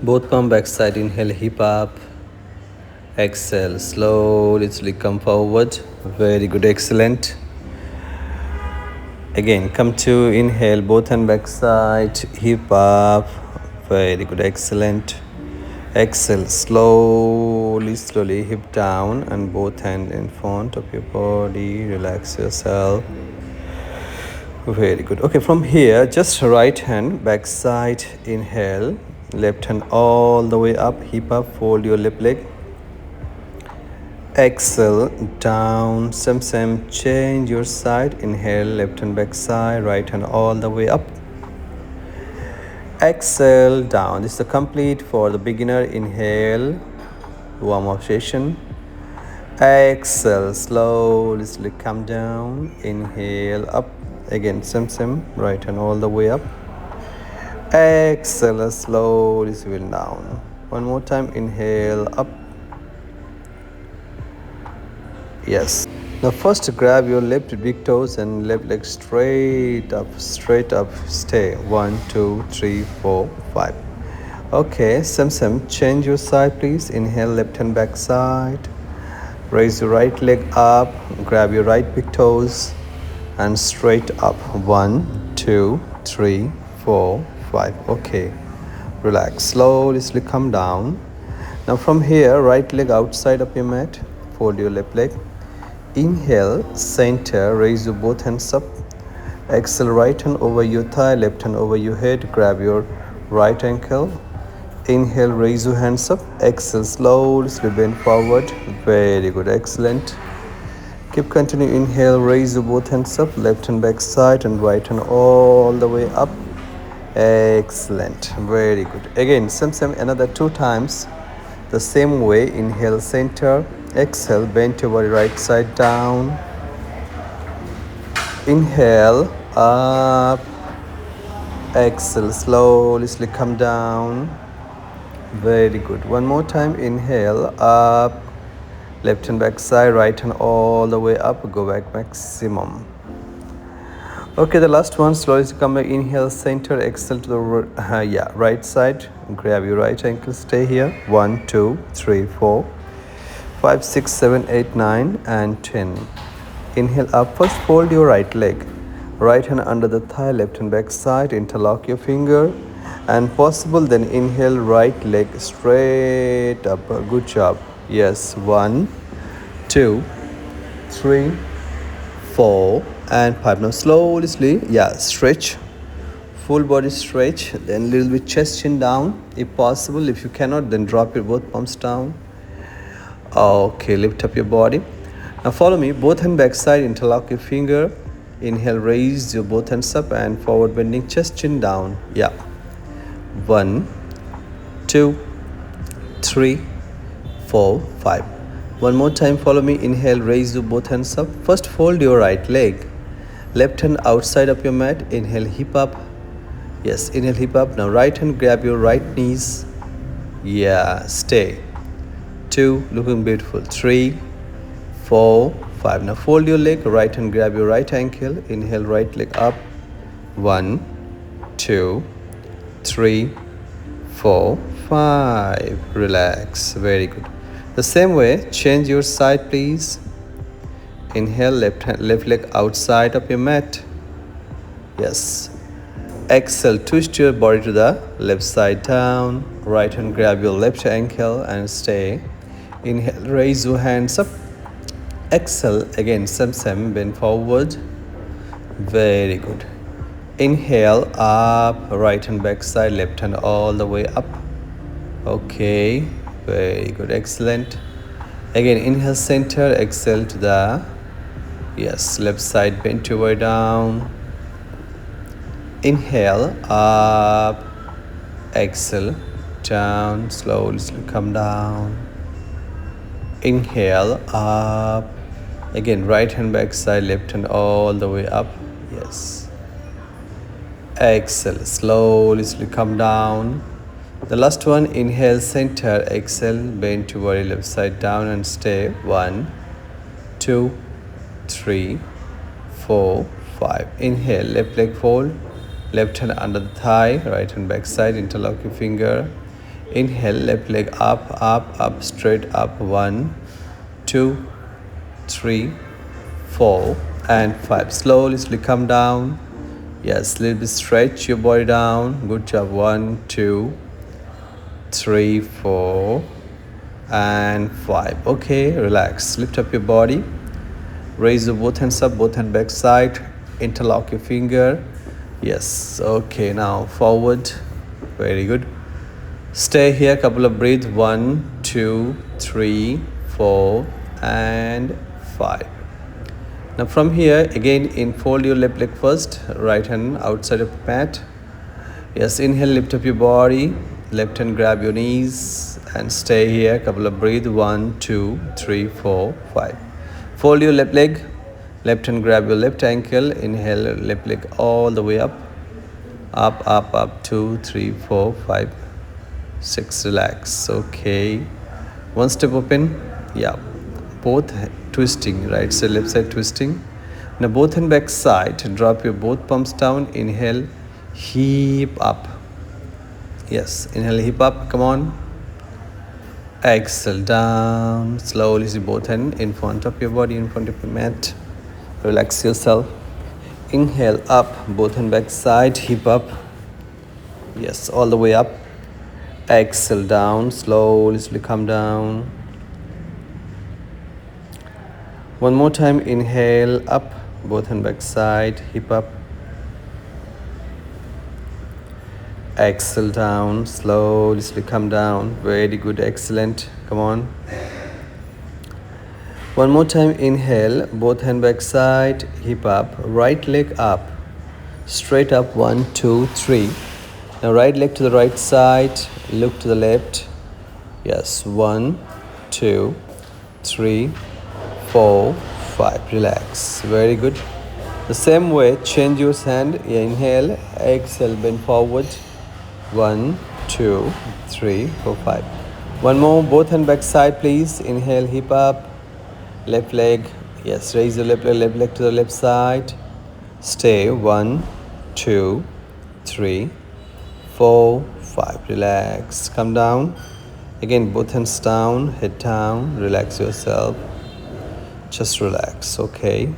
Both palm back side, inhale, hip up. Exhale, slowly come forward. Very good, excellent. Again, come to inhale, both hand back side, hip up. Very good, excellent. Exhale, slowly, hip down and both hand in front of your body. Relax yourself. Very good. Okay, from here, just right hand, back side, inhale. Left hand all the way up, hip up, fold your left leg. Exhale, down, same, change your side. Inhale, left hand back side, right hand all the way up. Exhale, down. This is the complete for the beginner. Inhale, warm-up session. Exhale, slowly come down. Inhale, up. Again, same, right hand all the way up. Exhale, slowly swivel down. One more time, inhale, up. Yes. Now first grab your left big toes and left leg straight up, stay. 1, 2, 3, 4, 5. Okay, same, change your side please. Inhale, left hand back side. Raise your right leg up, grab your right big toes and straight up. 1, 2, 3, 4, 5. Okay, relax, slowly come down. Now from here, right leg outside of your mat, fold your left leg. Inhale, center, raise your both hands up. Exhale, right hand over your thigh, left hand over your head. Grab your right ankle. Inhale, raise your hands up. Exhale, slowly bend forward. Very good, excellent. Keep continue. Inhale, raise your both hands up. Left hand back side and right hand all the way up. Excellent, very good. Again, same, another 2 times. The same way. Inhale, center. Exhale, bend your body right side down. Inhale, up. Exhale, slowly come down. Very good. One more time. Inhale, up. Left hand back side, right hand all the way up. Go back maximum. Okay, the last one. Slowly come back. Inhale, center. Exhale to the right side. Grab your right ankle. Stay here. 1, 2, 3, 4, 5, 6, 7, 8, 9 and 10. Inhale up. First fold your right leg. Right hand under the thigh, left hand back side. Interlock your finger and possible then inhale, right leg straight up. Good job. Yes, 1, 2, 3, 4 and 5. Now slowly, stretch. Full body stretch. Then little bit chest chin down if possible. If you cannot, then drop your both palms down. Okay, lift up your body. Now follow me. Both hand back side, interlock your finger. Inhale, raise your both hands up and forward bending, chest chin down. Yeah. 1, 2, 3, 4, 5. One more time, follow me. Inhale, raise your both hands up. First fold your right leg. Left hand outside of your mat. Inhale, hip up. Yes, inhale, hip up. Now right hand grab your right knees. Yeah, stay. 2, looking beautiful. 3, 4, 5. Now fold your leg. Right hand grab your right ankle. Inhale, right leg up. 1, 2, 3, 4, 5. Relax. Very good. The same way, change your side please. Inhale, left leg outside of your mat. Yes. Exhale, twist your body to the left side down. Right hand grab your left ankle and stay. Inhale, raise your hands up. Exhale, again, same, bend forward. Very good. Inhale, up, right hand back side, left hand all the way up. Okay, very good, excellent. Again, inhale, center, exhale to the, yes, left side, bend your way down. Inhale, up, exhale, down, slowly come down. Inhale, up. Again, right hand back side, left hand all the way up. Yes. Exhale, slowly come down. The last one, inhale, center, exhale, bend to body left side down and stay. 1, 2, 3, 4, 5. Inhale, left leg fold, left hand under the thigh, right hand back side, interlock your finger. Inhale, left leg up, up, up, straight up. 1, 2, 3, 4, and 5. Slowly come down. Yes, little bit stretch your body down. Good job. 1, 2, 3, 4, and 5. Okay, relax. Lift up your body. Raise your both hands up, both hand back side. Interlock your finger. Yes. Okay, now forward. Very good. Stay here. Couple of breaths. 1, 2, 3, 4, and 5. Now from here again, fold your left leg first. Right hand outside of the mat. Yes, inhale, lift up your body. Left hand grab your knees and stay here. Couple of breaths. 1, 2, 3, 4, 5. Fold your left leg. Left hand grab your left ankle. Inhale, left leg all the way up. Up, up, up. 2, 3, 4, 5, 6. Relax. Okay. One step open. Yeah. Both twisting. Right side, left side twisting. Now both hand back side. Drop your both palms down. Inhale. Hip up. Yes. Inhale, hip up. Come on. Exhale down. Slowly see both hands in front of your body, in front of your mat. Relax yourself. Inhale up. Both hand back side. Hip up. Yes. All the way up. Exhale down. Slowly come down. One more time. Inhale up. Both hand back side. Hip up. Exhale down. Slowly come down. Very good. Excellent. Come on. One more time. Inhale. Both hand back side. Hip up. Right leg up. Straight up. 1, 2, 3. Now right leg to the right side. Look to the left. Yes. 1, 2, 3, 4, 5. Relax. Very good. The same way, change your hand. Inhale. Exhale. Bend forward. 1, 2, 3, 4, 5. One more. Both hand back side, please. Inhale. Hip up. Left leg. Yes. Raise your left leg to the left side. Stay. 1, 2, 3, 4, 5. Relax. Come down. Again, both hands down. Head down. Relax yourself. Just relax. Okay.